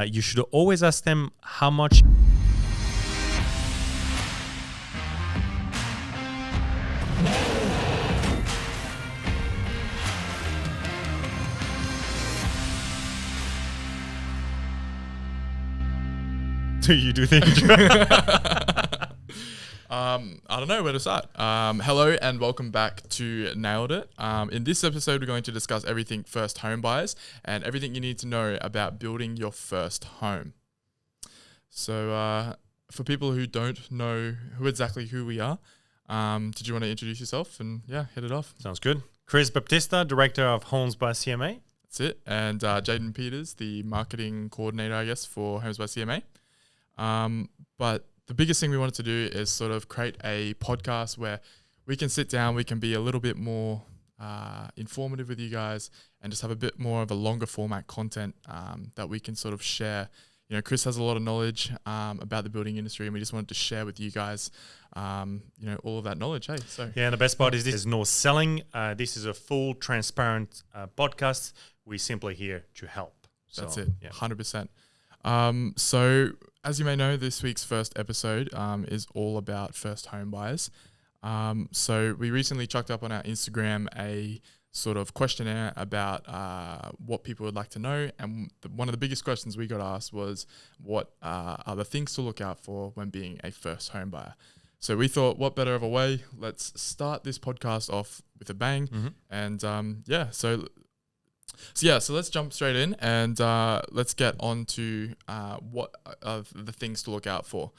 you should always ask them how much. Do you do things? I don't know where to start. Hello and welcome back to Nailed It. In this episode, we're going to discuss everything first home buyers and everything you need to know about building your first home. So for people who don't know who we are, did you want to introduce yourself and hit it off? Sounds good. Chris Baptista, Director of Homes by CMA. That's it. And Jaden Peters, the Marketing Coordinator, I guess, for Homes by CMA. But the biggest thing we wanted to do is sort of create a podcast where we can sit down, we can be a little bit more informative with you guys and just have a bit more of a longer format content that we can sort of share. You know, Chris has a lot of knowledge about the building industry and we just wanted to share with you guys, all of that knowledge. Hey, so yeah, and the best part is there's no selling. This is a full, transparent podcast. We're simply here to help. That's it, 100%. So as you may know, this week's first episode is all about first home buyers. So we recently chucked up on our Instagram a sort of questionnaire about what people would like to know. And one of the biggest questions we got asked was, what are the things to look out for when being a first home buyer? So we thought, what better of a way? Let's start this podcast off with a bang. Mm-hmm. And So let's jump straight in and let's get on to what are the things to look out for.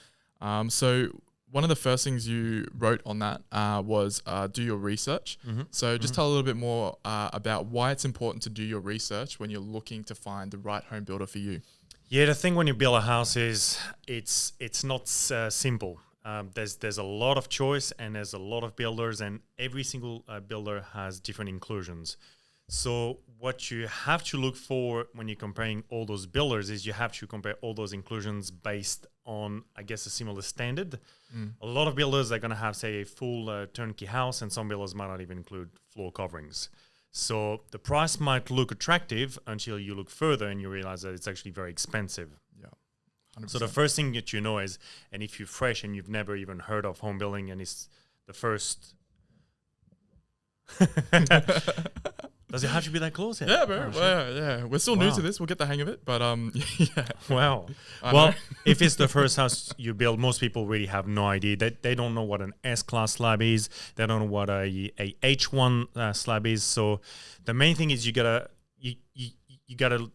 So one of the first things you wrote on that was do your research. Mm-hmm. So just tell a little bit more about why it's important to do your research when you're looking to find the right home builder for you. Yeah, the thing when you build a house is it's not simple. There's a lot of choice and there's a lot of builders, and every single builder has different inclusions. So what you have to look for when you're comparing all those builders is you have to compare all those inclusions based on, I guess, a similar standard. A lot of builders are going to have, say, a full turnkey house, and some builders might not even include floor coverings. So the price might look attractive until you look further and you realize that it's actually very expensive. Yeah, 100%. So the first thing that you know is, and if you're fresh and you've never even heard of home building and it's the first... Does it have to be that close? Yeah, bro. We're still new to this. We'll get the hang of it. But yeah. Wow. Well, if it's the first house you build, most people really have no idea. They don't know what an S-class slab is. They don't know what a H1 slab is. So the main thing is you gotta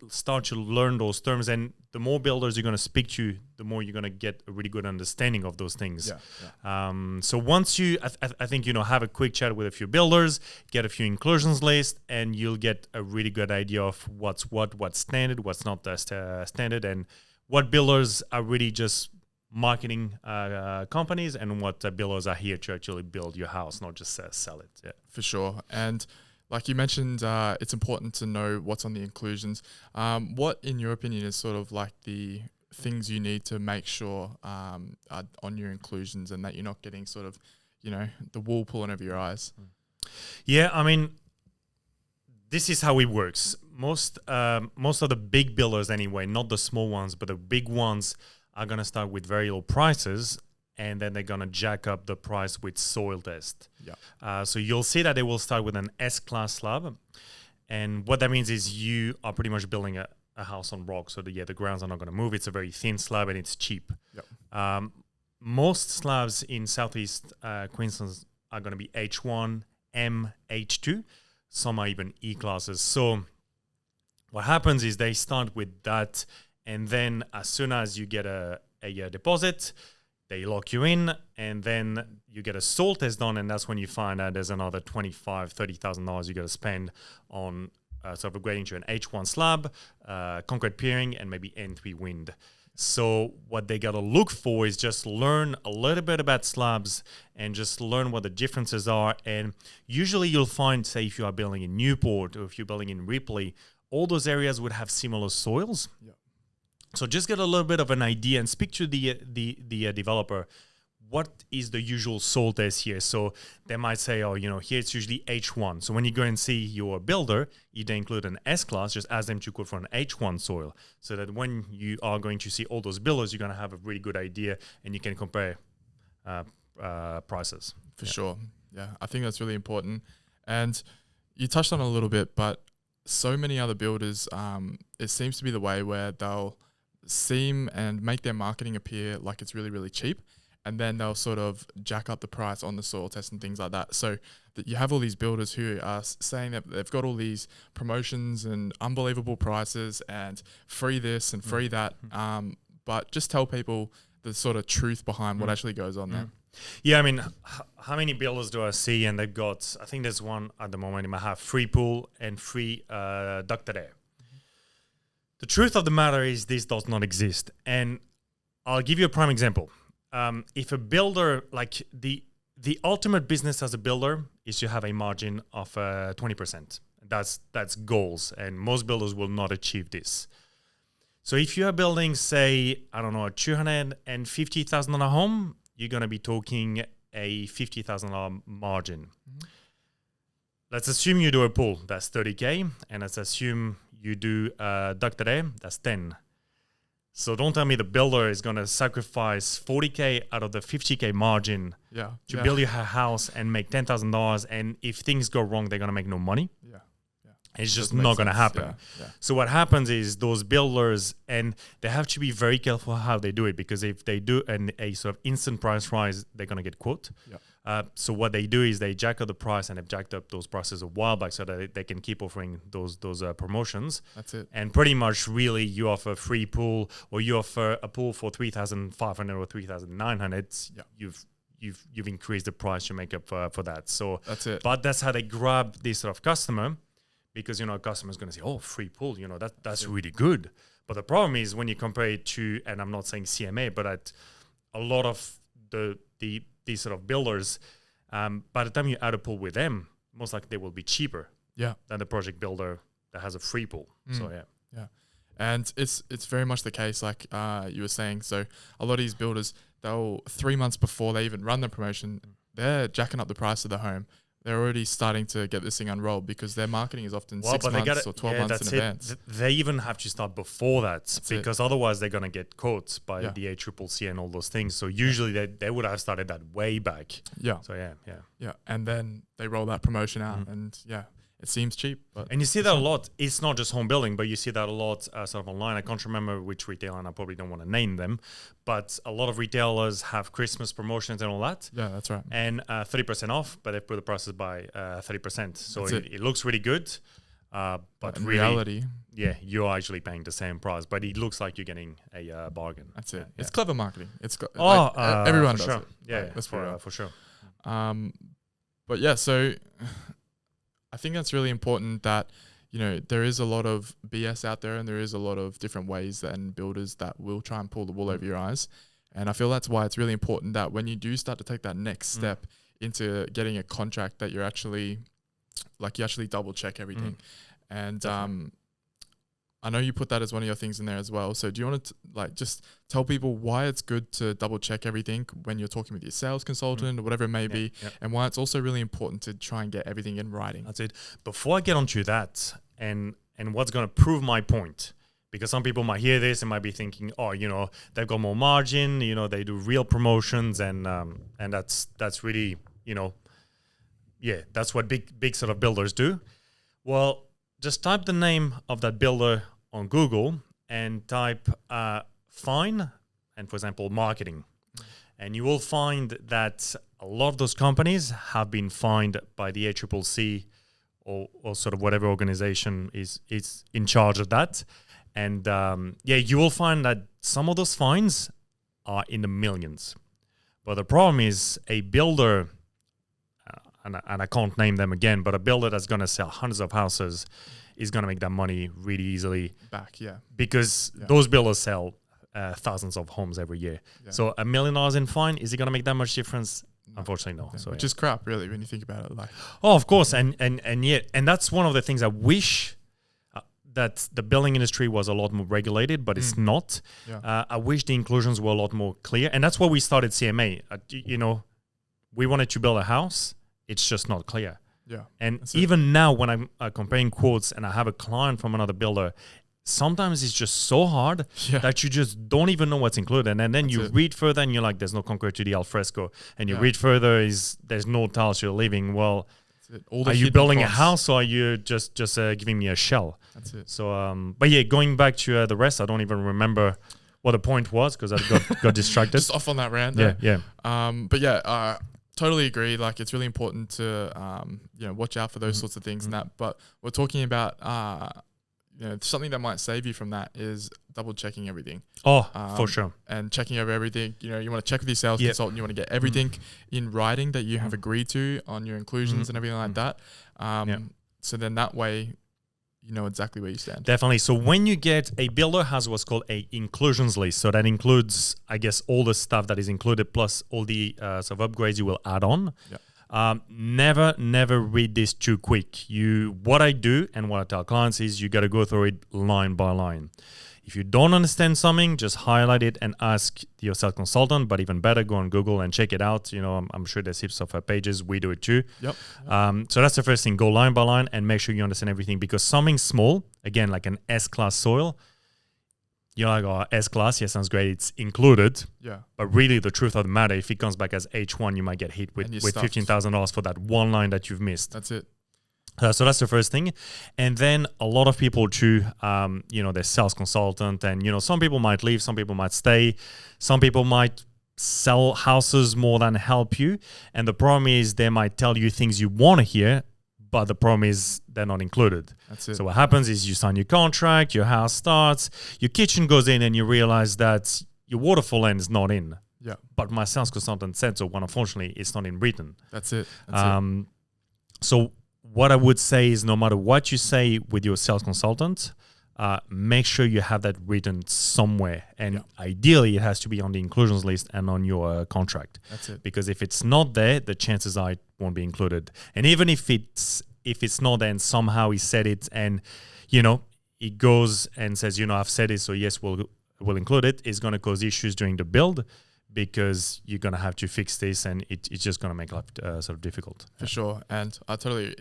start to learn those terms, and the more builders you're gonna speak to, the more you're gonna get a really good understanding of those things. So once you, I think, have a quick chat with a few builders, get a few inclusions list, and you'll get a really good idea of what's standard, what's not standard, and what builders are really just marketing companies, and what builders are here to actually build your house, not just sell it. Yeah, for sure. And like you mentioned, it's important to know what's on the inclusions. What, in your opinion, is sort of like the things you need to make sure are on your inclusions, and that you're not getting sort of, the wool pulling over your eyes? Yeah, I mean, this is how it works. Most of the big builders anyway, not the small ones, but the big ones are going to start with very low prices, and then they're going to jack up the price with soil test. Yeah. So you'll see that they will start with an S-class slab. And what that means is you are pretty much building a house on rock. So the grounds are not going to move. It's a very thin slab and it's cheap. Yep. Most slabs in Southeast Queensland are going to be H1, M, H2. Some are even E-classes. So what happens is they start with that. And then as soon as you get a deposit, they lock you in, and then you get a soil test done, and that's when you find out there's another $25,000, $30,000 you got to spend on sort of upgrading to an H1 slab, concrete piering, and maybe N3 wind. So what they got to look for is just learn a little bit about slabs and just learn what the differences are. And usually you'll find, say, if you are building in Newport or if you're building in Ripley, all those areas would have similar soils. Yeah. So just get a little bit of an idea and speak to the developer. what is the usual soil test here? So they might say, oh, here it's usually H1. So when you go and see your builder, you then include an S-class, just ask them to quote for an H1 soil, so that when you are going to see all those builders, you're going to have a really good idea and you can compare prices. For sure. Yeah, I think that's really important. And you touched on it a little bit, but so many other builders, it seems to be the way where they'll seem and make their marketing appear like it's really, really cheap. And then they'll sort of jack up the price on the soil test and things like that. So that you have all these builders who are saying that they've got all these promotions and unbelievable prices and free this and free that. But just tell people the sort of truth behind what actually goes on there. Yeah, I mean, how many builders do I see? And they've got, I think there's one at the moment, you might have free pool and free ducted air. The truth of the matter is this does not exist. And I'll give you a prime example. If a builder, like the ultimate business as a builder is to have a margin of 20%. That's goals, and most builders will not achieve this. So if you are building, say, I don't know, a $250,000 home, you're going to be talking a $50,000 margin. Let's assume you do a pool, that's $30K, and let's assume you do ducted air, that's $10K. So don't tell me the builder is going to sacrifice $40K out of the $50K margin to build your house and make $10,000. And if things go wrong, they're going to make no money. It's just not going to happen. So what happens is those builders, and they have to be very careful how they do it, because if they do a sort of instant price rise, they're going to get quote. So what they do is they jack up the price, and they've jacked up those prices a while back so that they can keep offering those promotions. That's it. And pretty much really you offer a free pool, or you offer a pool for $3,500 or $3,900. You've increased the price to make up for that. So that's it. But that's how they grab this sort of customer, because a customer's going to say, oh, free pool, that's really good. But the problem is when you compare it to, and I'm not saying CMA, but at a lot of these sort of builders, by the time you add a pool with them, most likely they will be cheaper than the project builder that has a free pool. So and it's very much the case, like you were saying. So a lot of these builders, they'll 3 months before they even run the promotion, they're jacking up the price of the home. They're already starting to get this thing unrolled, because their marketing is often 6 months or 12 months in advance. They even have to start before that, because otherwise they're going to get caught by the HCCC and all those things. So usually they would have started that way back. So and then they roll that promotion out, and it seems cheap. And you see that a lot. It's not just home building, but you see that a lot sort of online. I can't remember which retailer, and I probably don't want to name them, but a lot of retailers have Christmas promotions and all that. Yeah, that's right. And 30% off, but they put the prices by 30%. So it looks really good. But in really, reality, you're actually paying the same price, but it looks like you're getting a bargain. That's it. It's clever marketing. It's everyone does it. That's for sure. But so I think that's really important, that there is a lot of BS out there, and there is a lot of different ways and builders that will try and pull the wool over your eyes. And I feel that's why it's really important that when you do start to take that next step into getting a contract, that you're actually you actually double check everything. And I know you put that as one of your things in there as well. So do you want to just tell people why it's good to double check everything when you're talking with your sales consultant or whatever it may be, and why it's also really important to try and get everything in writing? That's it. Before I get onto that and what's going to prove my point, because some people might hear this and might be thinking, oh, they've got more margin, they do real promotions, and that's really, that's what big sort of builders do. Well, just type the name of that builder on Google and type fine and, for example, marketing. And you will find that a lot of those companies have been fined by the HCCC or sort of whatever organization is in charge of that. And you will find that some of those fines are in the millions. But the problem is a builder, and I can't name them again, but a builder that's going to sell hundreds of houses is going to make that money really easily back, because those builders sell thousands of homes every year. So $1 million in fine, is it going to make that much difference? Unfortunately, no. So which is crap, really, when you think about it. Oh, of course, and that's one of the things I wish. that the building industry was a lot more regulated, but it's not. Yeah. I wish the inclusions were a lot more clear. And that's why we started CMA. We wanted to build a house. It's just not clear. Yeah. And even now when I'm comparing quotes and I have a client from another builder, sometimes it's just so hard that you just don't even know what's included. And then you read further and you're like, there's no concrete to the al fresco. And you read further, there's no tiles you're leaving. Well, are you building a house or are you just giving me a shell? That's it. So, but yeah, going back to the rest, I don't even remember what the point was because I got distracted. Just off on that rant. Yeah. But yeah, totally agree. Like it's really important to watch out for those sorts of things and that. But we're talking about something that might save you from that is double checking everything. Oh, for sure. And checking over everything. You want to check with your sales consultant. You want to get everything in writing that you have agreed to on your inclusions and everything like that. So then that way, you know exactly where you stand. Definitely. So when you get a builder has what's called a inclusions list. So that includes, I guess, all the stuff that is included plus all the sort of upgrades you will add on. Yeah. Never read this too quick. What I do and what I tell clients is you got to go through it line by line. If you don't understand something, just highlight it and ask your sales consultant. But even better, go on Google and check it out. I'm sure there's heaps of pages. We do it too. Yep. So that's the first thing. Go line by line and make sure you understand everything. Because something small, again, like an S-class soil, you're like, oh, S-class, yeah, sounds great. It's included. Yeah. But really, the truth of the matter, if it comes back as H1, you might get hit with $15,000 for that one line that you've missed. That's it. So that's the first thing. And then a lot of people too, they're sales consultant and, some people might leave, some people might stay, some people might sell houses more than help you. And the problem is they might tell you things you want to hear, but the problem is they're not included. That's it. So what happens is you sign your contract, your house starts, your kitchen goes in and you realize that your waterfall end is not in. Yeah. But my sales consultant said so when unfortunately it's not in written. That's it. So what I would say is no matter what you say with your sales consultant, make sure you have that written somewhere. And ideally, it has to be on the inclusions list and on your contract. That's it. Because if it's not there, the chances are it won't be included. And even if it's not there and somehow he said it and, it goes and says, I've said it, so yes, we'll include it, it's going to cause issues during the build because you're going to have to fix this and it's just going to make life sort of difficult. For sure. And I totally,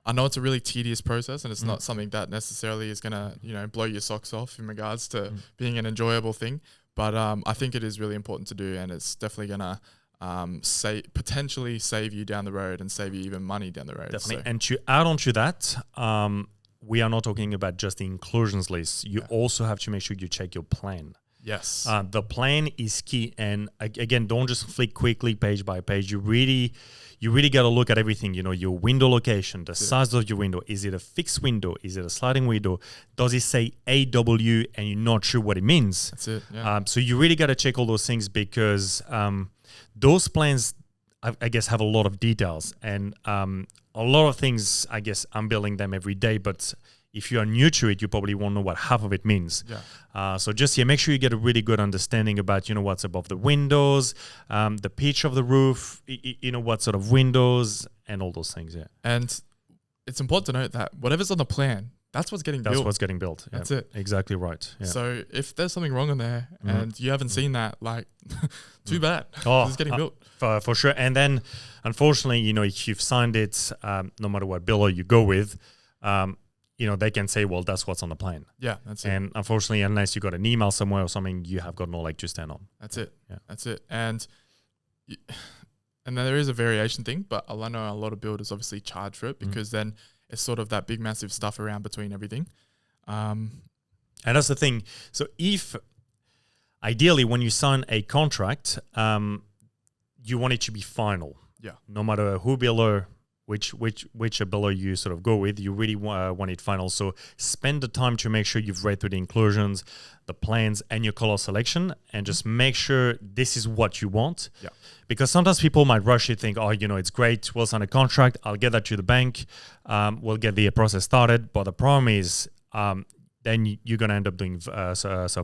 I know it's a really tedious process and it's not something that necessarily is going to, blow your socks off in regards to being an enjoyable thing. But I think it is really important to do and it's definitely going to potentially save you down the road and save you even money down the road. Definitely. So. And to add on to that, we are not talking about just the inclusions list. You also have to make sure you check your plan. Yes. The plan is key. And again, don't just flick quickly page by page. You really got to look at everything, your window location, the size of your window. Is it a fixed window? Is it a sliding window? Does it say AW and you're not sure what it means? That's it. Yeah. So you really got to check all those things because those plans, I guess, have a lot of details and a lot of things, I guess, I'm building them every day, but if you are new to it, you probably won't know what half of it means. Yeah. So just make sure you get a really good understanding about, what's above the windows, the pitch of the roof, what sort of windows and all those things. Yeah. And it's important to note that whatever's on the plan, that's what's getting built. That's what's getting built. That's it. Exactly right. Yeah. So if there's something wrong on there and you haven't seen that, like, too bad. It's getting built. For sure. And then, unfortunately, if you've signed it, no matter what builder you go with, they can say, well, that's what's on the plan. Yeah, that's it. And unfortunately, unless you got an email somewhere or something, you have got no leg to stand on. That's it. Yeah. That's it. And then there is a variation thing, but I know a lot of builders obviously charge for it because then it's sort of that big, massive stuff around between everything. And that's the thing. So ideally, when you sign a contract, you want it to be final. Yeah. No matter who builder, which builder you sort of go with, you really want it final. So spend the time to make sure you've read through the inclusions, the plans, and your color selection, and just make sure this is what you want. Yeah. Because sometimes people might rush it, think, it's great, we'll sign a contract, I'll get that to the bank, we'll get the process started. But the problem is, then you're going to end up doing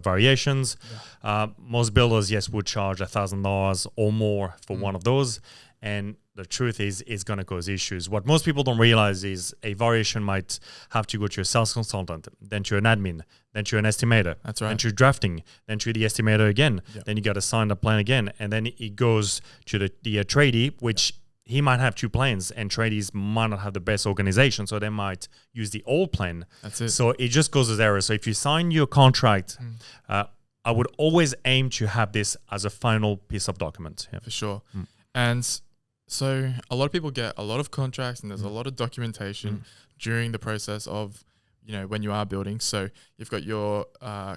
variations. Yeah. Most builders, yes, would charge $1,000 or more for one of those. And the truth is it's going to cause issues. What most people don't realize is a variation might have to go to a sales consultant, then to an admin, then to an estimator, That's right. then to drafting, then to the estimator again. Yep. Then you got to sign the plan again, and then it goes to the tradie, which he might have two plans, and tradies might not have the best organization, so they might use the old plan. That's it. So it just causes errors. So if you sign your contract, I would always aim to have this as a final piece of document. Yeah. For sure. And so a lot of people get a lot of contracts, and there's a lot of documentation during the process of, when you are building. So you've got your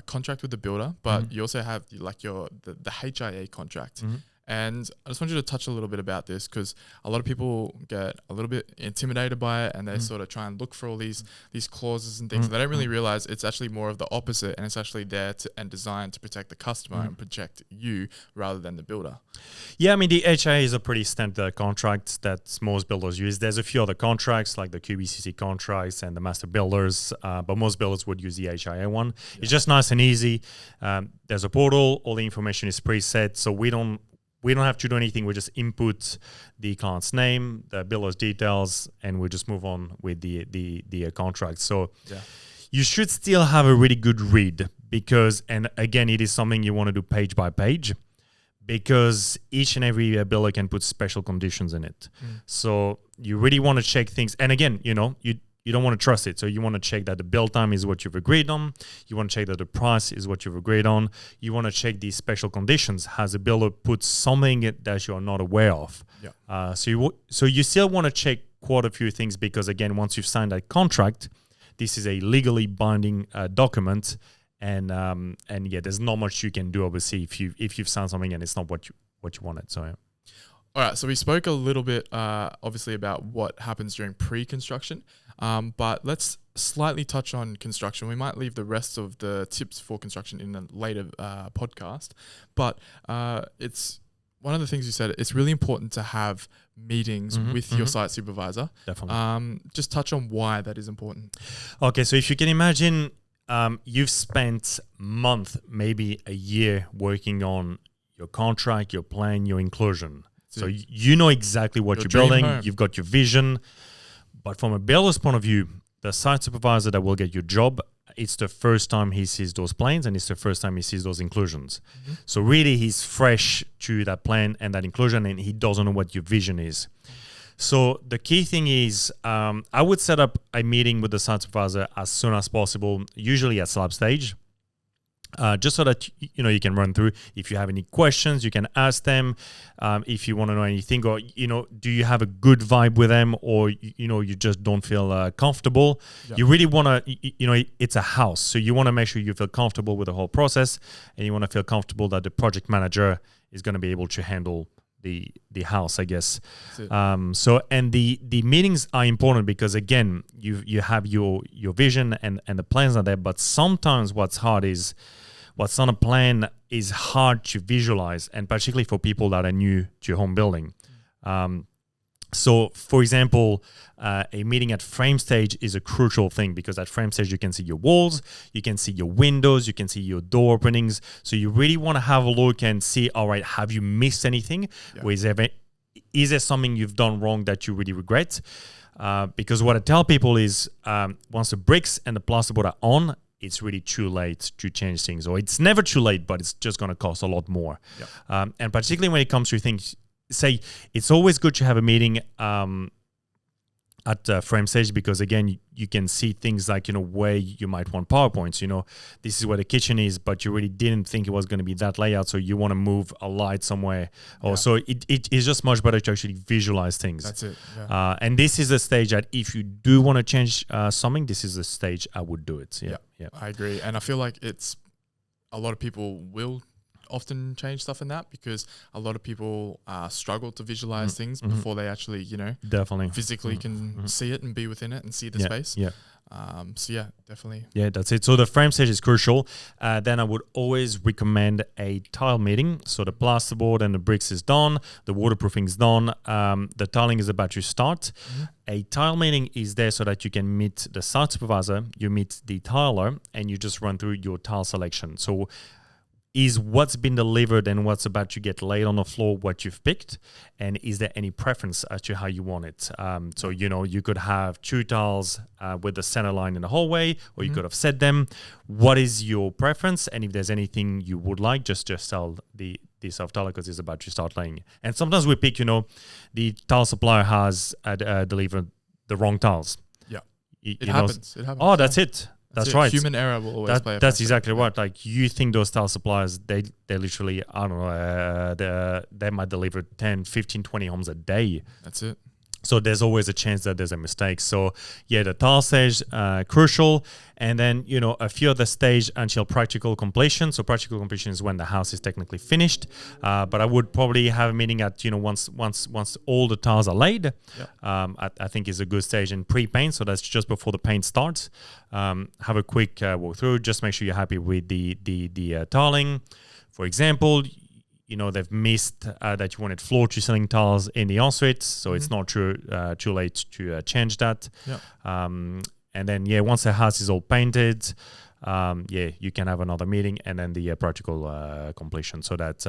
contract with the builder, but you also have like the HIA contract. And I just want you to touch a little bit about this, because a lot of people get a little bit intimidated by it, and they sort of try and look for all these clauses and things. They don't really realize it's actually more of the opposite, and it's actually there and designed to protect the customer and protect you rather than the builder. Yeah, I mean, the HIA is a pretty standard contract that most builders use. There's a few other contracts like the QBCC contracts and the master builders, but most builders would use the HIA one. Yeah. It's just nice and easy. There's a portal. All the information is preset, so we don't have to do anything. We just input the client's name, the builder's details, and we just move on with the contract. So you should still have a really good read, because, and again, it is something you want to do page by page, because each and every builder can put special conditions in it. So you really want to check things. And again, you don't want to trust it. So you want to check that the build time is what you've agreed on. You want to check that the price is what you've agreed on. You want to check these special conditions. Has a builder put something that you're not aware of? Yeah. So you still want to check quite a few things, because again, once you've signed that contract, this is a legally binding document, and there's not much you can do, obviously, if you've signed something and it's not what you wanted. So yeah. All right, so we spoke a little bit, obviously, about what happens during pre-construction, but let's slightly touch on construction. We might leave the rest of the tips for construction in a later podcast, but it's one of the things you said. It's really important to have meetings with your site supervisor. Definitely. Just touch on why that is important. Okay, so if you can imagine, you've spent month, maybe a year, working on your contract, your plan, your inclusion. So you know exactly what you're building. Home. You've got your vision. But from a builder's point of view, the site supervisor that will get your job, it's the first time he sees those plans, and it's the first time he sees those inclusions. So really, he's fresh to that plan and that inclusion, and he doesn't know what your vision is. So the key thing is, I would set up a meeting with the site supervisor as soon as possible, usually at slab stage. Just so that you can run through. If you have any questions, you can ask them. If you want to know anything, or do you have a good vibe with them, or you just don't feel comfortable. Yeah. You really want to, it's a house, so you want to make sure you feel comfortable with the whole process, and you want to feel comfortable that the project manager is going to be able to handle the house, I guess. And the meetings are important, because again, you have your vision and the plans are there, but sometimes what's hard is what's on a plan is hard to visualize, and particularly for people that are new to home building. So, for example, a meeting at frame stage is a crucial thing, because at frame stage you can see your walls, you can see your windows, you can see your door openings. So you really want to have a look and see, all right, have you missed anything? Yeah. Or is there something you've done wrong that you really regret? Because what I tell people is, once the bricks and the plasterboard are on, it's really too late to change things. Or it's never too late, but it's just going to cost a lot more. Yeah. And particularly when it comes to things, say, it's always good to have a meeting at frame stage, because again, you can see things like, where you might want PowerPoints, this is where the kitchen is, but you really didn't think it was going to be that layout. So you want to move a light somewhere. Yeah. Or so it is just much better to actually visualize things. That's it. Yeah. And this is a stage that if you do want to change something, this is the stage I would do it. Yeah. I agree. And I feel like it's a lot of people will often change stuff in that, because a lot of people struggle to visualize things before they actually, definitely physically can see it and be within it and see the space. Yeah. So yeah, definitely. Yeah, that's it. So the frame stage is crucial. Then I would always recommend a tile meeting. So the plasterboard and the bricks is done, the waterproofing is done, the tiling is about to start. A tile meeting is there so that you can meet the site supervisor, you meet the tiler, and you just run through your tile selection. So is what's been delivered and what's about to get laid on the floor what you've picked, and is there any preference as to how you want it? So you could have 2 tiles with the center line in the hallway, or you could offset them. What is your preference? And if there's anything you would like, just tell the self-tiler, because it's about to start laying. And sometimes we pick, the tile supplier has delivered the wrong tiles. Yeah, It happens. It happens. Oh, that's it. That's right. Human error will always play a That's factor. exactly right. Like, you think those tile suppliers, they literally, I don't know, they might deliver 10, 15, 20 homes a day. That's it. So there's always a chance that there's a mistake. So yeah, the tile stage, crucial. And then, a few other stage until practical completion. So practical completion is when the house is technically finished. But I would probably have a meeting at, once all the tiles are laid. Yeah. I think is a good stage in pre-paint. So that's just before the paint starts. Have a quick walk through. Just make sure you're happy with the tiling. For example, they've missed that you wanted floor to ceiling tiles in the ensuite, so it's not too late to change that. Yeah. And then, once the house is all painted, you can have another meeting, and then the practical completion. So that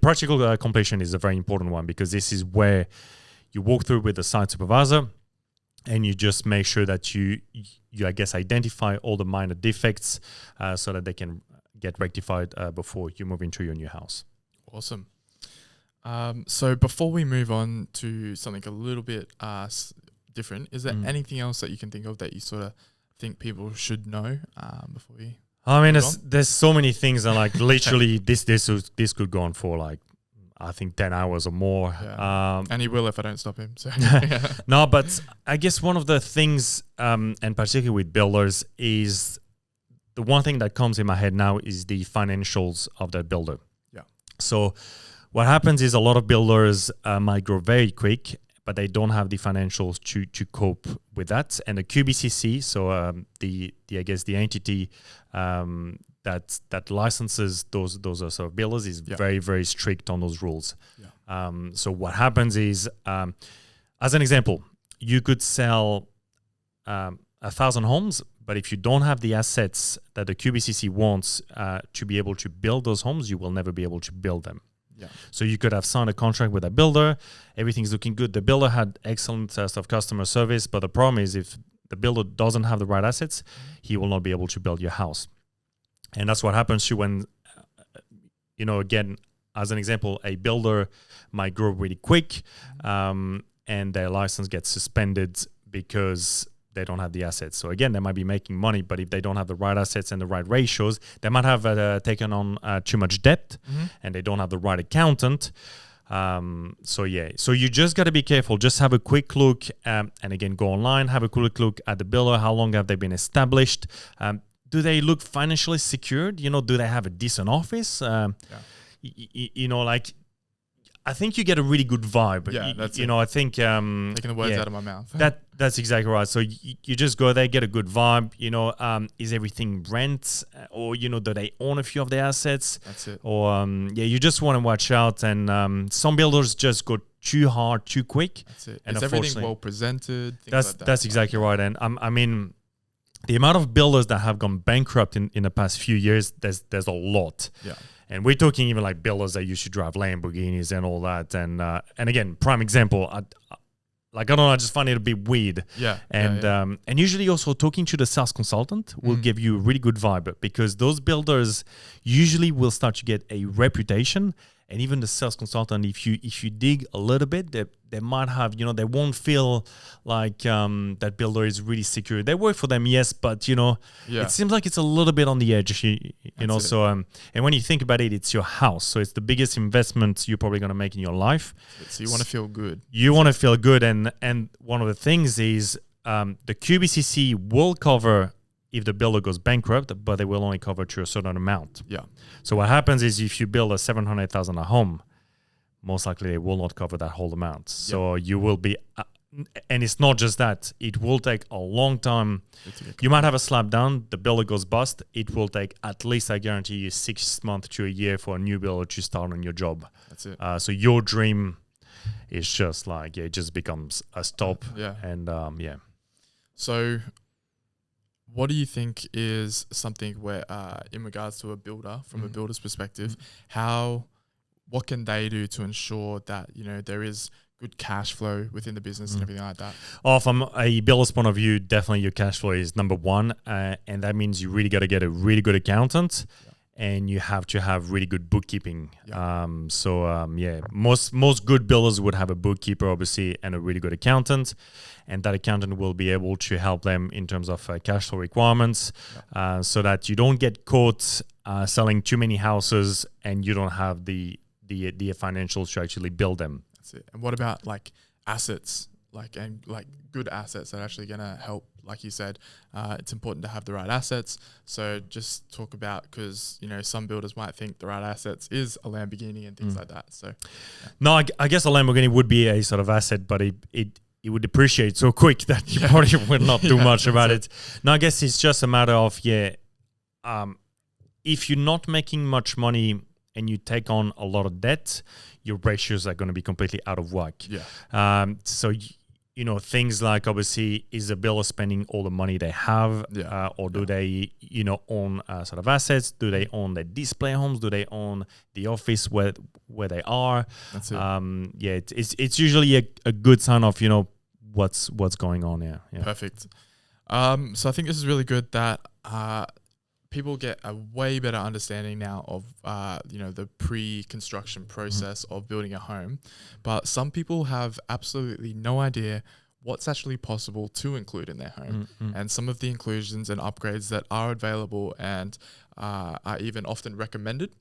practical completion is a very important one, because this is where you walk through with the site supervisor, and you just make sure that you I guess, identify all the minor defects so that they can get rectified before you move into your new house. Awesome. So before we move on to something a little bit different, is there anything else that you can think of that you sort of think people should know before we? I mean, there's so many things, and like literally this could go on for like, I think 10 hours or more. Yeah. And he will if I don't stop him. So No, but I guess one of the things, and particularly with builders, is the one thing that comes in my head now is the financials of that builder. So what happens is a lot of builders might grow very quick, but they don't have the financials to cope with that. And the QBCC, so the entity that licenses those sort of builders, is very, very strict on those rules. Yeah. So what happens is, as an example, you could sell 1,000 homes, but if you don't have the assets that the QBCC wants to be able to build those homes, you will never be able to build them. Yeah. So you could have signed a contract with a builder, everything's looking good. The builder had excellent customer service, but the problem is if the builder doesn't have the right assets, he will not be able to build your house. And that's what happens to when, again, as an example, a builder might grow really quick and their license gets suspended because they don't have the assets. So again, they might be making money, but if they don't have the right assets and the right ratios, they might have taken on too much debt, and they don't have the right accountant. So you just got to be careful. Just have a quick look, and again, go online, have a quick look at the builder. How long have they been established? Do they look financially secured? Do they have a decent office? I think you get a really good vibe. Yeah, that's I think taking the words out of my mouth. That's exactly right. So you just go there, get a good vibe. Is everything rent, or do they own a few of the assets? That's it. Or you just want to watch out. And some builders just go too hard, too quick. That's it. And is everything well presented? That's exactly right. And I mean, the amount of builders that have gone bankrupt in the past few years, there's a lot. Yeah. And we're talking even like builders that used to drive Lamborghinis and all that. And again, prime example, I don't know, I just find it a bit weird. Yeah. And usually also talking to the sales consultant will give you a really good vibe, because those builders usually will start to get a reputation. And even the sales consultant, if you dig a little bit, they might have, they won't feel like that builder is really secure. They work for them, yes, but it seems like it's a little bit on the edge. You know, so and when you think about it, it's your house, so it's the biggest investment you're probably going to make in your life. So you want to feel good. You want to feel good, and one of the things is the QBCC will cover if the builder goes bankrupt, but they will only cover to a certain amount. Yeah. So what happens is if you build a $700,000 home, most likely they will not cover that whole amount. So you will be, and it's not just that. It will take a long time. You might have a slap down, the builder goes bust. It will take at least, I guarantee you, 6 months to a year for a new builder to start on your job. That's it. So your dream is just like, it just becomes a stop. Yeah. And So what do you think is something where, in regards to a builder, from a builder's perspective, what can they do to ensure that, there is good cash flow within the business and everything like that? Oh, from a builder's point of view, definitely your cash flow is number one. And that means you really got to get a really good accountant. And you have to have really good bookkeeping. Most good builders would have a bookkeeper, obviously, and a really good accountant. And that accountant will be able to help them in terms of cash flow requirements, so that you don't get caught selling too many houses and you don't have the financials to actually build them. That's it. And what about like assets, like good assets that are actually going to help? Like you said, it's important to have the right assets. So just talk about, because some builders might think the right assets is a Lamborghini and things like that. So no, I guess a Lamborghini would be a sort of asset, but it would depreciate so quick that you probably would not do much about it. No, I guess it's just a matter of if you're not making much money and you take on a lot of debt, your ratios are going to be completely out of whack. So things like, obviously, is the builder spending all the money they have, or do they, own sort of assets? Do they own the display homes? Do they own the office where they are? That's it. It's usually a good sign of what's going on. Yeah. Perfect. So I think this is really good that people get a way better understanding now of the pre-construction process of building a home, but some people have absolutely no idea what's actually possible to include in their home, and some of the inclusions and upgrades that are available and are even often recommended.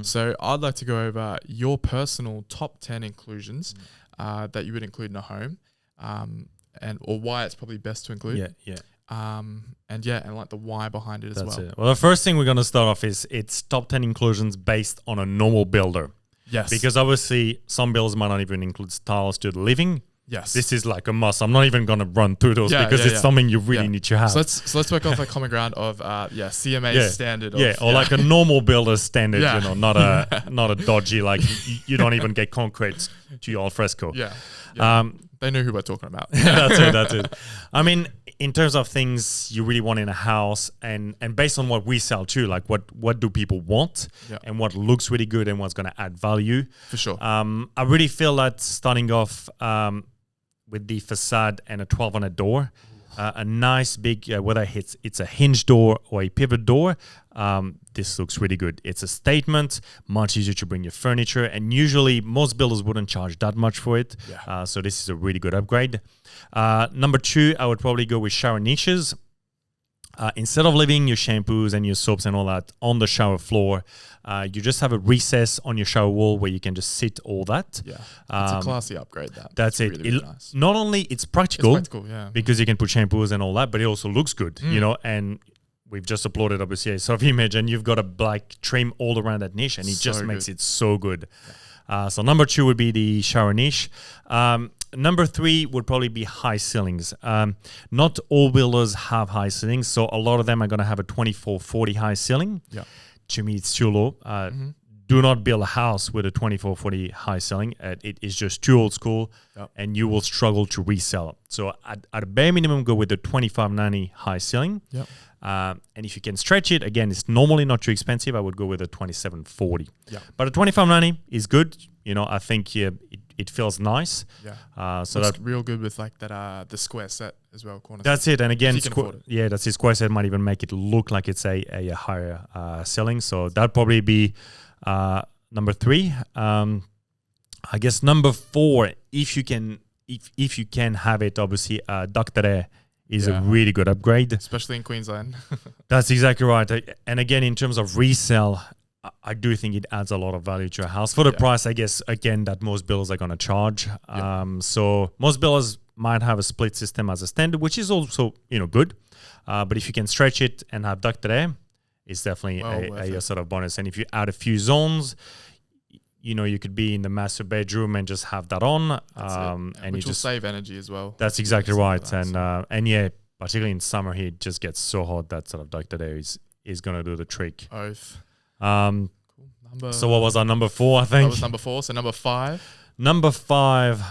So I'd like to go over your personal top 10 inclusions that you would include in a home, or why it's probably best to include. And like the why behind it as well. Well, the first thing we're going to start off is it's top 10 inclusions based on a normal builder. Yes. Because obviously some builders might not even include styles to the living. Yes. This is like a must. I'm not even going to run through those because it's something you really need to have. So let's work off a common ground of CMA standard. Or like a normal builder's standard, not a dodgy, like you don't even get concrete to your al fresco. They know who we're talking about. That's it. I mean, in terms of things you really want in a house, and based on what we sell too, like what do people want, and what looks really good and what's going to add value. For sure. I really feel that starting off with the facade and a 1200 door, a nice big, whether it's a hinge door or a pivot door, this looks really good. It's a statement, much easier to bring your furniture, and usually most builders wouldn't charge that much for it. So this is a really good upgrade. Number 2, I would probably go with shower niches. Instead of leaving your shampoos and your soaps and all that on the shower floor, you just have a recess on your shower wall where you can just sit all that. It's a classy upgrade. That's it. Really, really nice. Not only it's practical, because you can put shampoos and all that, but it also looks good, and we've just uploaded obviously a sort of image, and you've got a black trim all around that niche, and it just makes it so good. So number 2 would be the shower niche. Number 3 would probably be high ceilings. Not all builders have high ceilings, so a lot of them are going to have a 24-40 high ceiling. To me, it's too low. Do not build a house with a 24-40 high ceiling. It is just too old school, and you will struggle to resell it. So at a bare minimum, go with the 25-90 high ceiling. And if you can stretch it, again, it's normally not too expensive. I would go with a 27-40. But a 25-90 is good. I think it feels nice. So that's real good with like that the square set as well. Corner that's set. it. And again, that's it. Square set might even make it look like it's a higher ceiling. So that'd probably be number 3. I guess number 4, if you can have it, obviously ducted air is a really good upgrade, especially in Queensland. That's exactly right. And again, in terms of resale, I do think it adds a lot of value to a house for the price, I guess, again, that most builders are going to charge. So most builders might have a split system as a standard, which is also good. But if you can stretch it and have ducted air, it's definitely a sort of bonus. And if you add a few zones, you could be in the master bedroom and just have that on, and which will save energy as well. That's exactly right. And particularly in summer here, it just gets so hot that sort of ducted air is going to do the trick. Cool. So what was our number 4? I think that was number 4. So number 5. Number 5.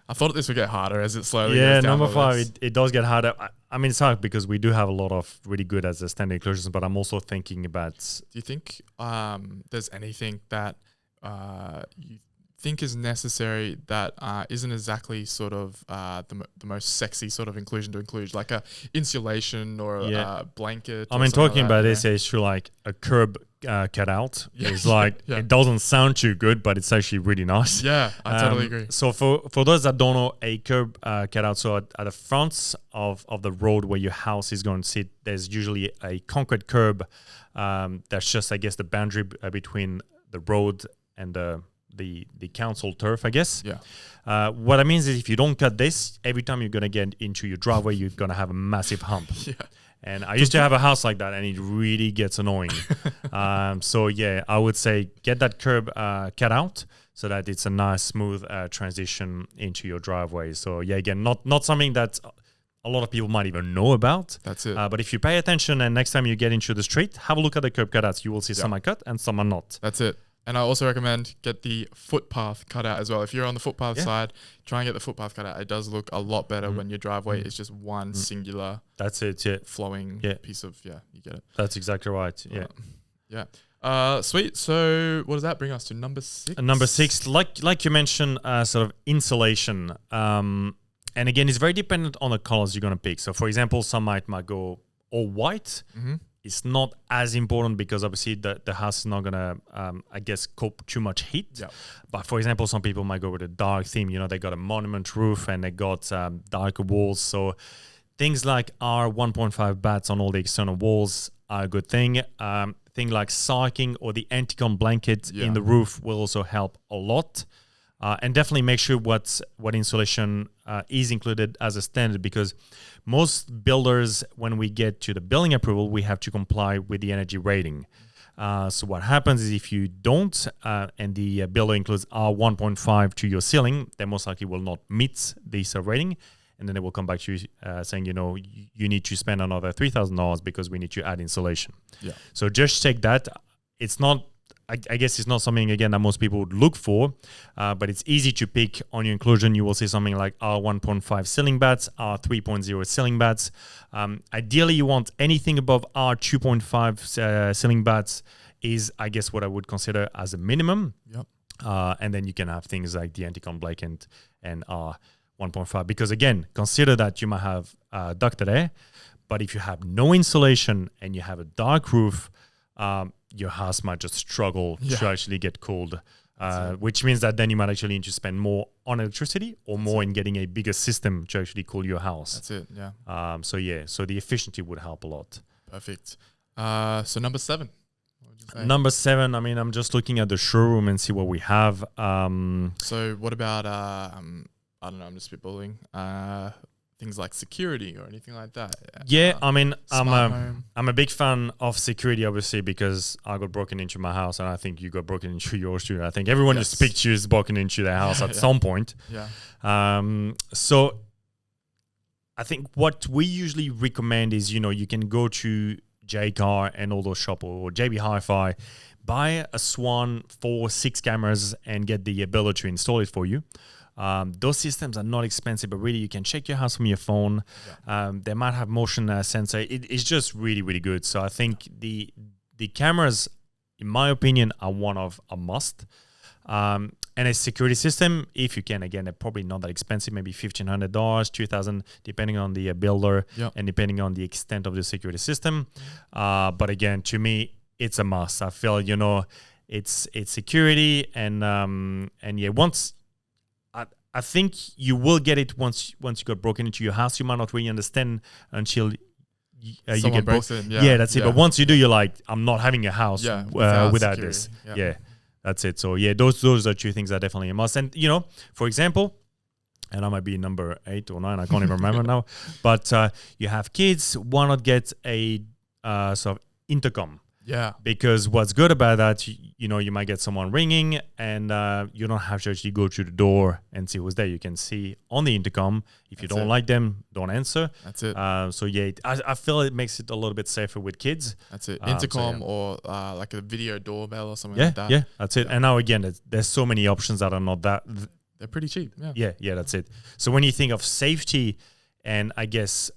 I thought this would get harder as it slowly Yeah, goes down number the 5, list. it does get harder. I mean, it's hard because we do have a lot of really good as a standard inclusions, but I'm also thinking about. Do you think there's anything that you think is necessary that isn't exactly sort of the most sexy sort of inclusion to include, like a insulation or a blanket? I or mean, something talking like about that, this, it's true, like a curb cutout. Yeah. It's like, Yeah. it doesn't sound too good, but it's actually really nice. Yeah, I totally agree. So for those that don't know, a curb cutout, so at the front of the road where your house is going to sit, there's usually a concrete curb that's just, I guess, the boundary between the road and the council turf, I guess. Yeah. What that means is if you don't cut this, every time you're going to get into your driveway, you're going to have a massive hump. Yeah. And I used to have a house like that, and it really gets annoying. So yeah, I would say get that curb cut out so that it's a nice, smooth transition into your driveway. So yeah, again, not something that a lot of people might even know about. That's it. But if you pay attention and next time you get into the street, have a look at the curb cutouts. You will see some are cut and some are not. That's it. And I also recommend get the footpath cut out as well. If you're on the footpath side, try and get the footpath cut out. It does look a lot better when your driveway is just one singular. That's it. Yeah. Flowing piece of you get it. That's exactly right. Yeah. Sweet. So what does that bring us to number 6? Number 6, like you mentioned, sort of insulation. And again, it's very dependent on the colors you're going to pick. So for example, some might go all white. Mm-hmm. It's not as important because obviously the house is not going to, I guess, cope too much heat. Yeah. But for example, some people might go with a dark theme. You know, they got a monument roof and they got darker walls. So things like our 1.5 bats on all the external walls are a good thing. Thing like sarking or the anti-con blanket in the roof will also help a lot. And definitely make sure what insulation is included as a standard, because most builders, when we get to the building approval, we have to comply with the energy rating. So what happens is if you don't, and the builder includes R1.5 to your ceiling, they most likely will not meet this rating. And then they will come back to you saying, you need to spend another $3,000 because we need to add insulation. Yeah. So just check that. It's not, I guess it's not something, again, that most people would look for, but it's easy to pick on your inclusion. You will see something like R1.5 ceiling bats, R3.0 ceiling bats. Ideally, you want anything above R2.5 ceiling bats is, I guess, what I would consider as a minimum. Yep. And then you can have things like the anti-con blanket and R1.5. Because again, consider that you might have ducted air, but if you have no insulation and you have a dark roof, your house might just struggle to actually get cooled, which means that then you might actually need to spend more on electricity or more in getting a bigger system to actually cool your house. That's it, yeah. So the efficiency would help a lot. Perfect. So number 7. What would you say? Number 7, I mean, I'm just looking at the showroom and see what we have. So what about, I don't know, I'm just spitballing, things like security or anything like that? Yeah, I mean, home. I'm a big fan of security, obviously, because I got broken into my house, and I think you got broken into yours too. I think everyone you speak to is broken into their house at some point. Yeah. So I think what we usually recommend is, you can go to JCar and all those shops or JB Hi-Fi, buy a Swan 4-6 cameras and get the ability to install it for you. Those systems are not expensive, but really you can check your house from your phone. They might have motion sensor. It's just really, really good. So I think the cameras, in my opinion, are one of a must. And a security system, if you can, again, they're probably not that expensive, maybe $1,500, $2,000, depending on the builder and depending on the extent of the security system. But again, to me, it's a must. I feel, it's security and once. I think you will get it once you got broken into your house. You might not really understand until you get broken. Yeah, that's it. But once you do, you're like, I'm not having a house without this. Yeah, that's it. So those are 2 things that are definitely a must. And for example, and I might be number 8 or 9. I can't even remember now. But you have kids. Why not get a sort of intercom? Yeah. Because what's good about that, you might get someone ringing and you don't have to actually go to the door and see who's there. You can see on the intercom. If you don't like them, don't answer. That's it. I feel it makes it a little bit safer with kids. That's it. Intercom or like a video doorbell or something like that. Yeah, that's it. And now again, there's so many options that are not they're pretty cheap. Yeah. Yeah, that's it. So when you think of safety and I guess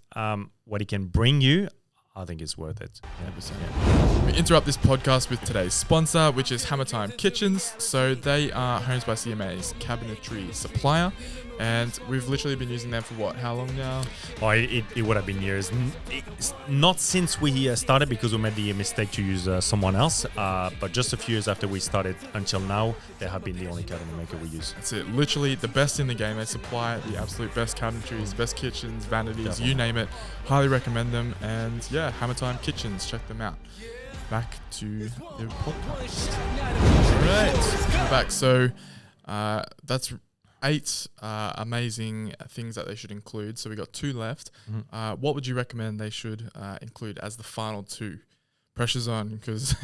what it can bring you, I think it's worth it. 100%. We interrupt this podcast with today's sponsor, which is Hammer Time Kitchens. So they are Homes by CMA's cabinetry supplier, and we've literally been using them for how long now? Oh, it would have been years. It's not since we started, because we made the mistake to use someone else, but just a few years after we started until now, they have been the only cabinet maker we use. That's it. Literally the best in the game. They supply the absolute best cabinetries, best kitchens, vanities, Definitely. you name it. Highly recommend them. And yeah, Hammer Time Kitchens, check them out. Back to the podcast. All right, we're back. So that's 8 amazing things that they should include. So we got 2 left. What would you recommend they should include as the final 2? Pressure's on, because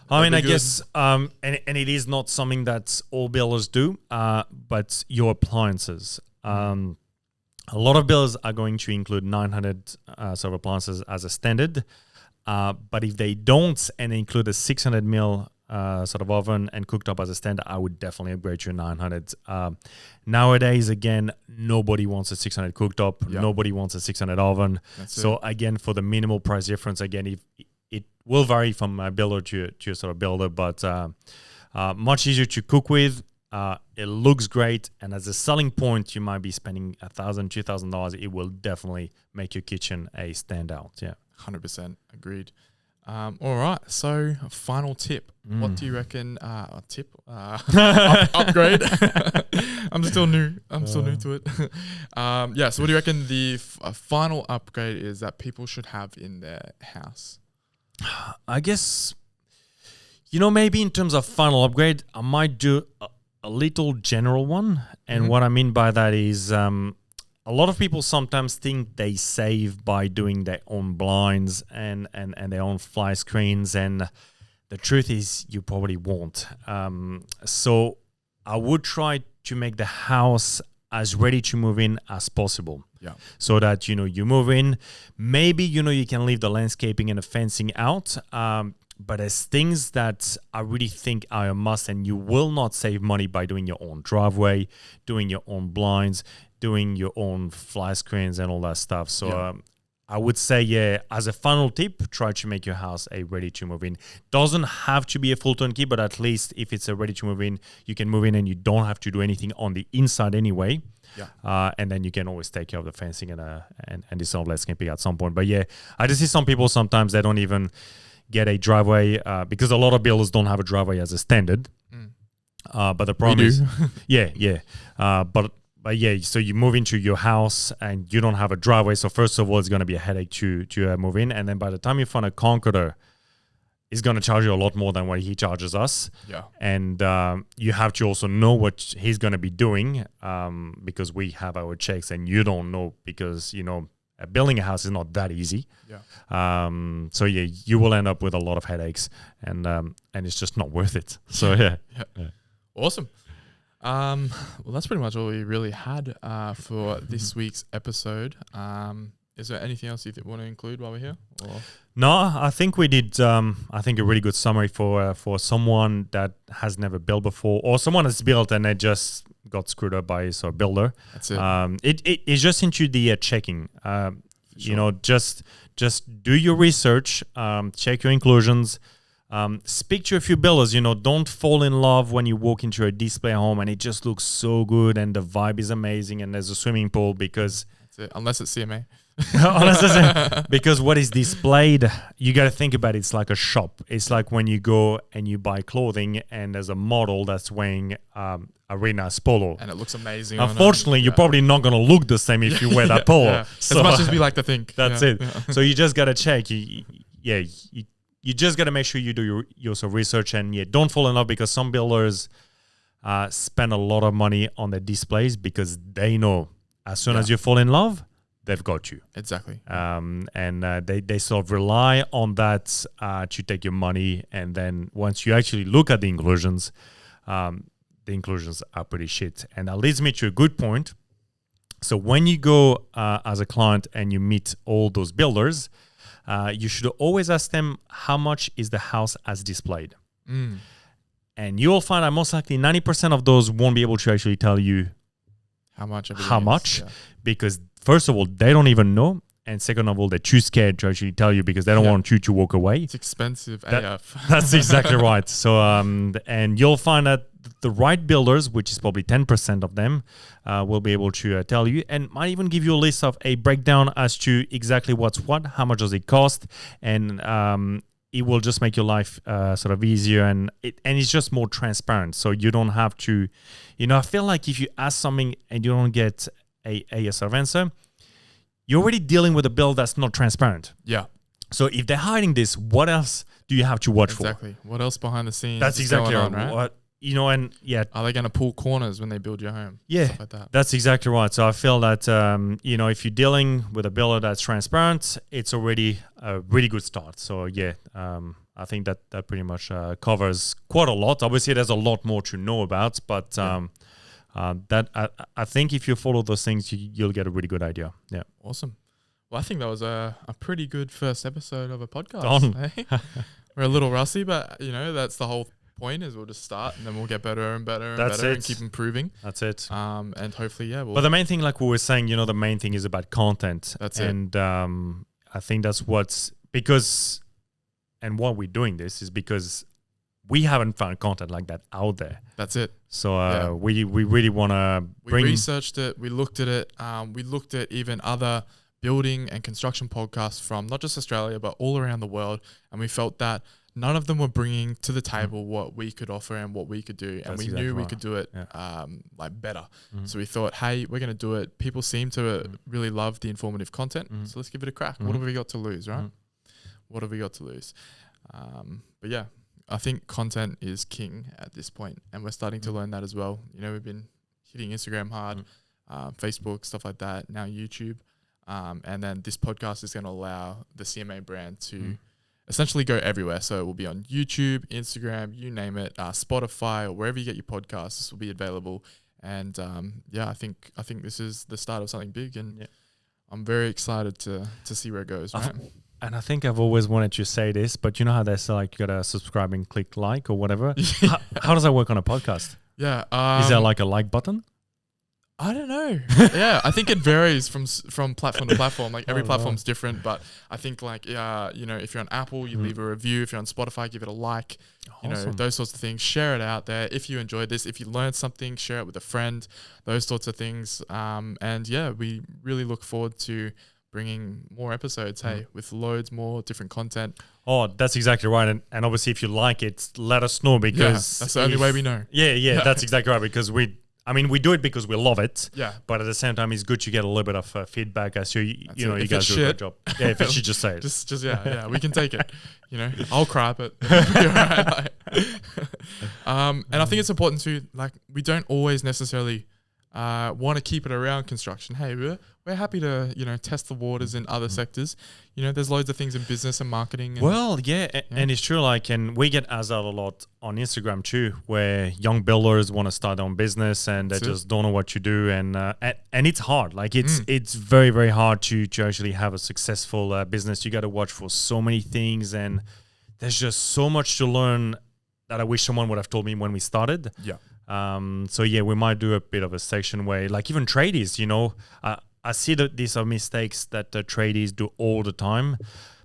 I mean, I guess, and it is not something that all builders do, but your appliances. A lot of builders are going to include 900 sort of appliances as a standard, but if they don't and they include a 600 mil sort of oven and cooktop as a standard, I would definitely upgrade to a 900. Nowadays, again, nobody wants a 600 cooktop. Yep. Nobody wants a 600 oven. So again, for the minimal price difference, again, if it will vary from a builder to a sort of builder, but much easier to cook with. It looks great, and as a selling point, you might be spending $1,000, $2,000. It will definitely make your kitchen a standout. Yeah, 100% agreed. All right, so final tip. What do you reckon? Upgrade. I'm still new. To it. Yeah. So, what do you reckon the final upgrade is that people should have in their house? I guess, maybe in terms of final upgrade, I might do a little general one. And what I mean by that is a lot of people sometimes think they save by doing their own blinds and their own fly screens. And the truth is you probably won't. So I would try to make the house as ready to move in as possible. Yeah. So that, you move in, maybe, you can leave the landscaping and the fencing out. But as things that I really think are a must, and you will not save money by doing your own driveway, doing your own blinds, doing your own fly screens and all that stuff. So I would say, as a final tip, try to make your house a ready to move in. Doesn't have to be a full turnkey, but at least if it's a ready to move in, you can move in and you don't have to do anything on the inside anyway. Yeah. And then you can always take care of the fencing and this sort of landscaping at some point. But yeah, I just see some people sometimes they don't even get a driveway because a lot of builders don't have a driveway as a standard. But the problem is, but yeah, so you move into your house and you don't have a driveway. So first of all, it's going to be a headache to move in. And then by the time you find a concreter, it's going to charge you a lot more than what he charges us. Yeah. And you have to also know what he's going to be doing because we have our checks and you don't know because, building a house is not that easy. Yeah. So yeah, you will end up with a lot of headaches and it's just not worth it. So yeah. Awesome. Well, that's pretty much all we really had for this week's episode. Is there anything else you want to include while we're here? Or? No, I think we did. I think a really good summary for someone that has never built before, or someone that's built and they just got screwed up by a builder. That's it. It's just into the checking. Sure. Just do your research. Check your inclusions. Speak to a few builders. Don't fall in love when you walk into a display home and it just looks so good and the vibe is amazing and there's a swimming pool because. That's it. Unless it's CMA. Because what is displayed, you got to think about it. It's like a shop. It's like when you go and you buy clothing and there's a model that's wearing Arena's polo. And it looks amazing. Unfortunately, you're probably not going to look the same if you wear that polo. Yeah. So, as much as we like to think. That's it. Yeah. So you just got to check. You just got to make sure you do your research and don't fall in love because some builders spend a lot of money on their displays because they know as soon as you fall in love, they've got you. Exactly. And they sort of rely on that to take your money. And then once you actually look at the inclusions are pretty shit. And that leads me to a good point. So when you go as a client and you meet all those builders, you should always ask them how much is the house as displayed. And you'll find that most likely 90% of those won't be able to actually tell you How much? Yeah. because first of all, they don't even know. And second of all, they're too scared to actually tell you because they don't want you to walk away. It's expensive AF. That's exactly right. So, and you'll find that the right builders, which is probably 10% of them, will be able to tell you and might even give you a list of a breakdown as to exactly what's what, how much does it cost, and it will just make your life sort of easier, and it's just more transparent. So you don't have to, I feel like if you ask something and you don't get a yes or answer, you're already dealing with a bill that's not transparent. Yeah. So if they're hiding this, what else do you have to watch for? Exactly. What else behind the scenes? That's exactly going on, right? What, and yeah. Are they going to pull corners when they build your home? Yeah, Stuff like that. that's exactly right. So I feel that, if you're dealing with a builder that's transparent, it's already a really good start. So yeah, I think that pretty much covers quite a lot. Obviously, there's a lot more to know about, but I think if you follow those things, you'll get a really good idea. Yeah. Awesome. Well, I think that was a pretty good first episode of a podcast. Eh? We're a little rusty, but that's the whole point is we'll just start and then we'll get better and better and better and keep improving. That's it. And hopefully, but the main thing, like we were saying, the main thing is about content. That's it. And I think that's and why we're doing this is because we haven't found content like that out there. That's it. So we really want to bring... We researched it. We looked at it. We looked at even other building and construction podcasts from not just Australia, but all around the world. And we felt that none of them were bringing to the table what we could offer and what we could do. And we knew we could do it better. So we thought, hey, we're going to do it. People seem to really love the informative content. So let's give it a crack. What have we got to lose, right? What have we got to lose? But yeah, I think content is king at this point, and we're starting to learn that as well. We've been hitting Instagram hard, Facebook, stuff like that, now YouTube. And then this podcast is going to allow the CMA brand to essentially go everywhere. So it will be on YouTube, Instagram, you name it, Spotify, or wherever you get your podcasts. This will be available. And I think this is the start of something big, and I'm very excited to see where it goes. Right? And I think I've always wanted to say this, but you know how they say like you gotta subscribe and click like or whatever. How does that work on a podcast? Yeah, is there like a like button? I don't know. Yeah, I think it varies from platform to platform. Like every platform's different, but I think like if you're on Apple, you leave a review. If you're on Spotify, give it a like. Awesome. Those sorts of things. Share it out there. If you enjoyed this, if you learned something, share it with a friend. Those sorts of things. And we really look forward to bringing more episodes. With loads more different content. Oh, that's exactly right. And obviously, if you like it, let us know because that's the only way we know. Yeah, that's exactly right because we do it because we love it. Yeah. But at the same time, it's good to get a little bit of feedback as you guys do a great job. Yeah, if you just say it. Just we can take it. I'll cry, but it'll be all right. And I think it's important to we don't always necessarily want to keep it around construction. Hey, we're happy to test the waters in other sectors. There's loads of things in business and marketing. And it's true. And we get asked out a lot on Instagram too, where young builders want to start their own business and they just don't know what to do, and it's hard. It's very, very hard to actually have a successful business. You got to watch for so many things, and there's just so much to learn that I wish someone would have told me when we started. Yeah. We might do a bit of a section where even tradies, I see that these are mistakes that the tradies do all the time,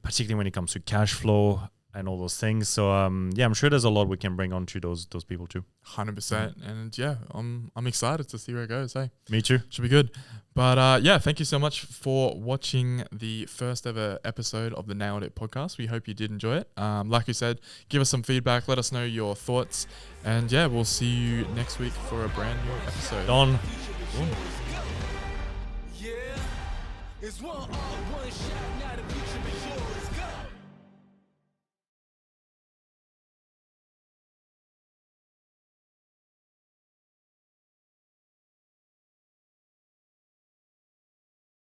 particularly when it comes to cash flow and all those things. So I'm sure there's a lot we can bring on to those people too. 100%. And I'm excited to see where it goes. Hey, me too. Should be good. But thank you so much for watching the first ever episode of the Nailed It podcast. We hope you did enjoy it. Like we said, give us some feedback. Let us know your thoughts. And we'll see you next week for a brand new episode. Done. It's one shot, now the future is yours. Go!